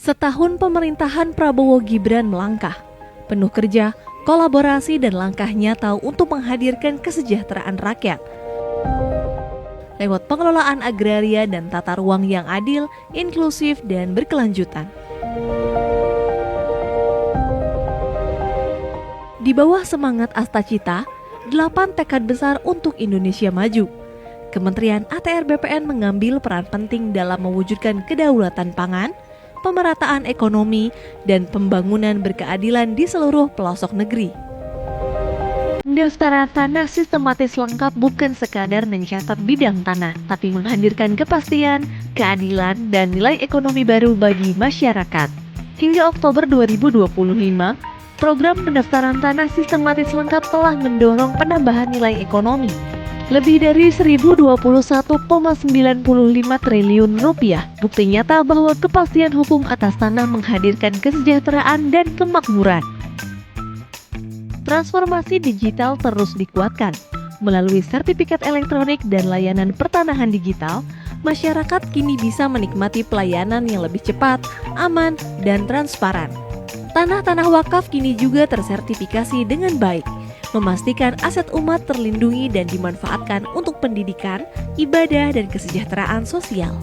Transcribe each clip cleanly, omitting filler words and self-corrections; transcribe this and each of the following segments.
Setahun pemerintahan Prabowo Gibran melangkah, penuh kerja, kolaborasi dan langkah nyata untuk menghadirkan kesejahteraan rakyat. Lewat pengelolaan agraria dan tata ruang yang adil, inklusif dan berkelanjutan. Di bawah semangat Astacita, 8 tekad besar untuk Indonesia maju. Kementerian ATR BPN mengambil peran penting dalam mewujudkan kedaulatan pangan, pemerataan ekonomi, dan pembangunan berkeadilan di seluruh pelosok negeri. Pendaftaran tanah sistematis lengkap bukan sekadar mencatat bidang tanah, tapi menghadirkan kepastian, keadilan, dan nilai ekonomi baru bagi masyarakat. Hingga Oktober 2025, program pendaftaran tanah sistematis lengkap telah mendorong penambahan nilai ekonomi lebih dari 1.021,95 triliun rupiah. Bukti nyata bahwa kepastian hukum atas tanah menghadirkan kesejahteraan dan kemakmuran. Transformasi digital terus dikuatkan. Melalui sertifikat elektronik dan layanan pertanahan digital, masyarakat kini bisa menikmati pelayanan yang lebih cepat, aman, dan transparan. Tanah-tanah wakaf kini juga tersertifikasi dengan baik, memastikan aset umat terlindungi dan dimanfaatkan untuk pendidikan, ibadah, dan kesejahteraan sosial.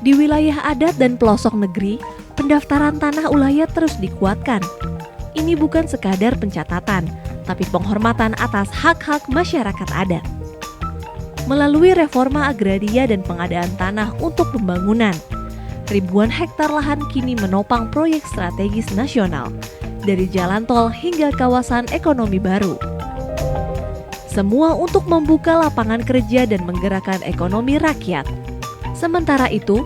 Di wilayah adat dan pelosok negeri, pendaftaran tanah ulayat terus dikuatkan. Ini bukan sekadar pencatatan, tapi penghormatan atas hak-hak masyarakat adat. Melalui reforma agraria dan pengadaan tanah untuk pembangunan, ribuan hektar lahan kini menopang proyek strategis nasional, dari jalan tol hingga kawasan ekonomi baru. Semua untuk membuka lapangan kerja dan menggerakkan ekonomi rakyat. Sementara itu,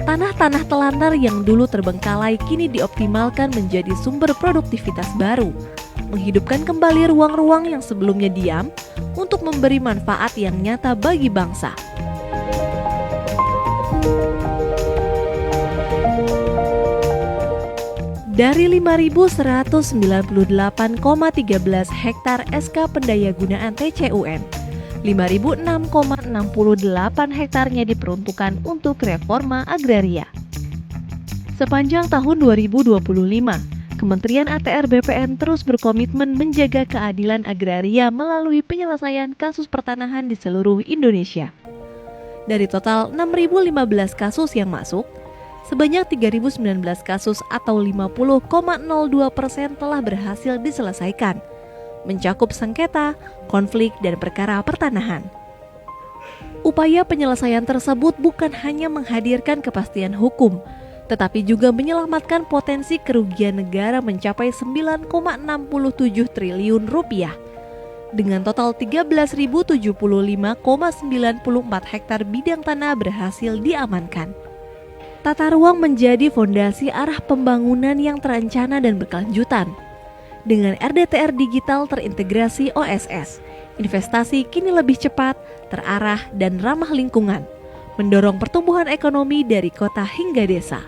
tanah-tanah telantar yang dulu terbengkalai kini dioptimalkan menjadi sumber produktivitas baru, menghidupkan kembali ruang-ruang yang sebelumnya diam untuk memberi manfaat yang nyata bagi bangsa. Dari 5.198,13 hektar SK Pendayagunaan TCUN, 5.006,68 hektarnya diperuntukkan untuk reforma agraria. Sepanjang tahun 2025, Kementerian ATR BPN terus berkomitmen menjaga keadilan agraria melalui penyelesaian kasus pertanahan di seluruh Indonesia. Dari total 6.015 kasus yang masuk, sebanyak 3.019 kasus atau 50,02% telah berhasil diselesaikan, mencakup sengketa, konflik, dan perkara pertanahan. Upaya penyelesaian tersebut bukan hanya menghadirkan kepastian hukum, tetapi juga menyelamatkan potensi kerugian negara mencapai 9,67 triliun rupiah. Dengan total 13.075,94 hektar bidang tanah berhasil diamankan. Tata ruang menjadi fondasi arah pembangunan yang terencana dan berkelanjutan. Dengan RDTR digital terintegrasi OSS, investasi kini lebih cepat, terarah, dan ramah lingkungan, mendorong pertumbuhan ekonomi dari kota hingga desa.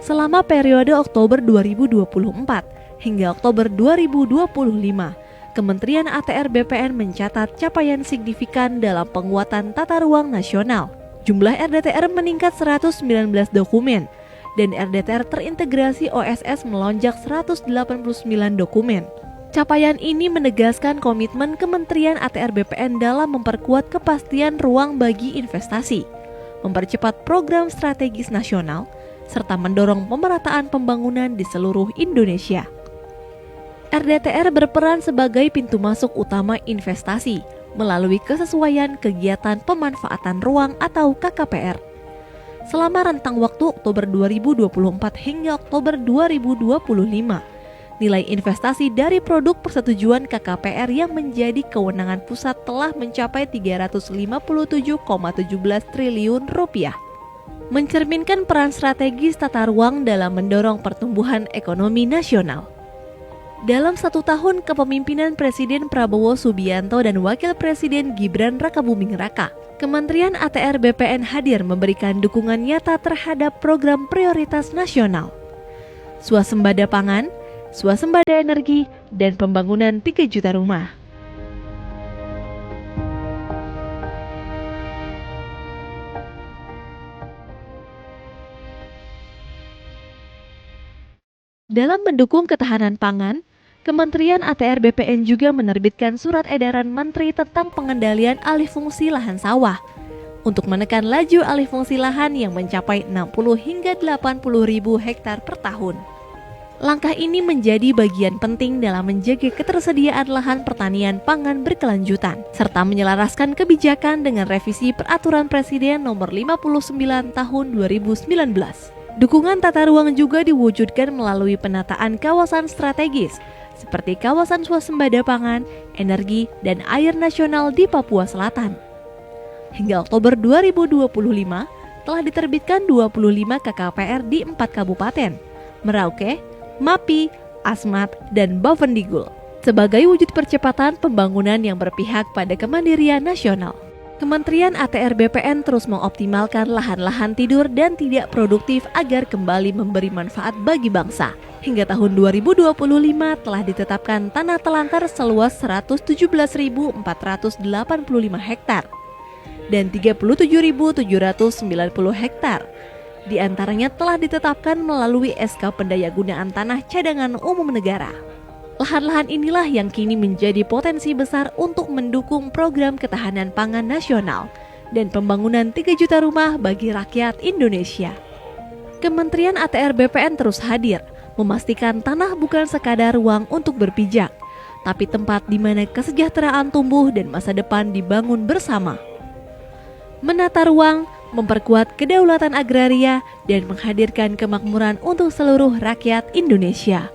Selama periode Oktober 2024 hingga Oktober 2025, Kementerian ATR BPN mencatat capaian signifikan dalam penguatan tata ruang nasional. Jumlah RDTR meningkat 119 dokumen, dan RDTR terintegrasi OSS melonjak 189 dokumen. Capaian ini menegaskan komitmen Kementerian ATR BPN dalam memperkuat kepastian ruang bagi investasi, mempercepat program strategis nasional, serta mendorong pemerataan pembangunan di seluruh Indonesia. RDTR berperan sebagai pintu masuk utama investasi, melalui kesesuaian kegiatan pemanfaatan ruang atau KKPR. Selama rentang waktu Oktober 2024 hingga Oktober 2025, nilai investasi dari produk persetujuan KKPR yang menjadi kewenangan pusat telah mencapai 357,17 triliun rupiah. Mencerminkan peran strategis tata ruang dalam mendorong pertumbuhan ekonomi nasional. Dalam 1 tahun kepemimpinan Presiden Prabowo Subianto dan Wakil Presiden Gibran Rakabuming Raka, Kementerian ATR BPN hadir memberikan dukungan nyata terhadap program prioritas nasional, swasembada pangan, swasembada energi, dan pembangunan 3 juta rumah. Dalam mendukung ketahanan pangan, Kementerian ATR BPN juga menerbitkan surat edaran Menteri tentang pengendalian alih fungsi lahan sawah untuk menekan laju alih fungsi lahan yang mencapai 60 hingga 80 ribu hektar per tahun. Langkah ini menjadi bagian penting dalam menjaga ketersediaan lahan pertanian pangan berkelanjutan, serta menyelaraskan kebijakan dengan revisi Peraturan Presiden Nomor 59 Tahun 2019. Dukungan tata ruang juga diwujudkan melalui penataan kawasan strategis, seperti kawasan swasembada pangan, energi, dan air nasional di Papua Selatan. Hingga Oktober 2025, telah diterbitkan 25 KKPR di 4 kabupaten, Merauke, Mapi, Asmat, dan Bovendigul, sebagai wujud percepatan pembangunan yang berpihak pada kemandirian nasional. Kementerian ATR BPN terus mengoptimalkan lahan-lahan tidur dan tidak produktif agar kembali memberi manfaat bagi bangsa. Hingga tahun 2025 telah ditetapkan tanah telantar seluas 117.485 hektar dan 37.790 hektar. Di antaranya telah ditetapkan melalui SK Pendayagunaan Tanah Cadangan Umum Negara. Lahan-lahan inilah yang kini menjadi potensi besar untuk mendukung program ketahanan pangan nasional dan pembangunan 3 juta rumah bagi rakyat Indonesia. Kementerian ATR BPN terus hadir, memastikan tanah bukan sekadar ruang untuk berpijak, tapi tempat di mana kesejahteraan tumbuh dan masa depan dibangun bersama. Menata ruang, memperkuat kedaulatan agraria, dan menghadirkan kemakmuran untuk seluruh rakyat Indonesia.